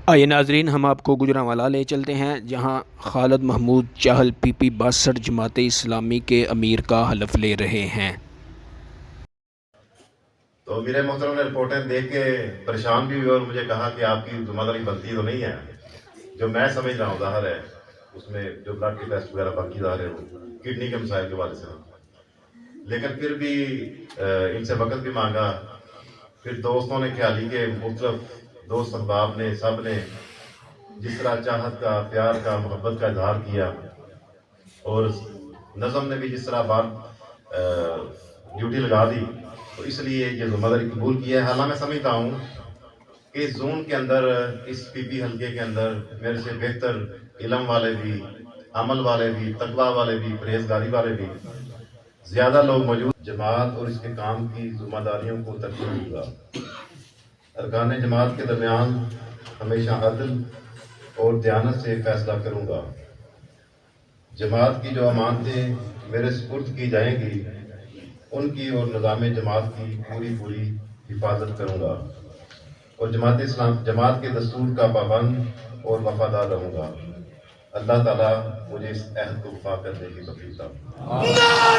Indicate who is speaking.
Speaker 1: آئیے ناظرین، ہم آپ کو گجرانوالہ لے چلتے ہیں جہاں خالد محمود چاہل PP 62 جماعت اسلامی کے امیر کا حلف لے رہے ہیں۔
Speaker 2: تو میرے محترم نے رپورٹیں دیکھ کے پریشان بھی ہوئے اور مجھے کہا کہ آپ کی ذمہ داری بنتی تو نہیں ہے، جو میں سمجھ رہا ہوں ظاہر ہے اس میں جو بلڈ کے ٹیسٹ وغیرہ باقی ظاہر ہے وہ کڈنی کے مسائل کے والے سے، لیکن پھر بھی ان سے وقت بھی مانگا۔ پھر دوستوں نے خیالی کے مختلف دوست احباب نے سب نے جس طرح چاہت کا، پیار کا، محبت کا اظہار کیا، اور نظم نے بھی جس طرح بات ڈیوٹی لگا دی، تو اس لیے یہ ذمہ داری قبول کی ہے۔ حالانکہ میں سمجھتا ہوں کہ اس زون کے اندر، اس PP حلقے کے اندر میرے سے بہتر علم والے بھی، عمل والے بھی، تقویٰ والے بھی، پرہیزگاری والے بھی زیادہ لوگ موجود۔ جماعت اور اس کے کام کی ذمہ داریوں کو ترتیب دوں گا۔ ارکان جماعت کے درمیان ہمیشہ عدل اور دیانت سے فیصلہ کروں گا۔ جماعت کی جو امانتیں میرے سپرد کی جائیں گی ان کی اور نظام جماعت کی پوری حفاظت کروں گا، اور جماعت کے دستور کا پابند اور وفادار رہوں گا۔ اللہ تعالیٰ مجھے اس عہد کو وفا کرنے کی توفیق عطا فرمائے۔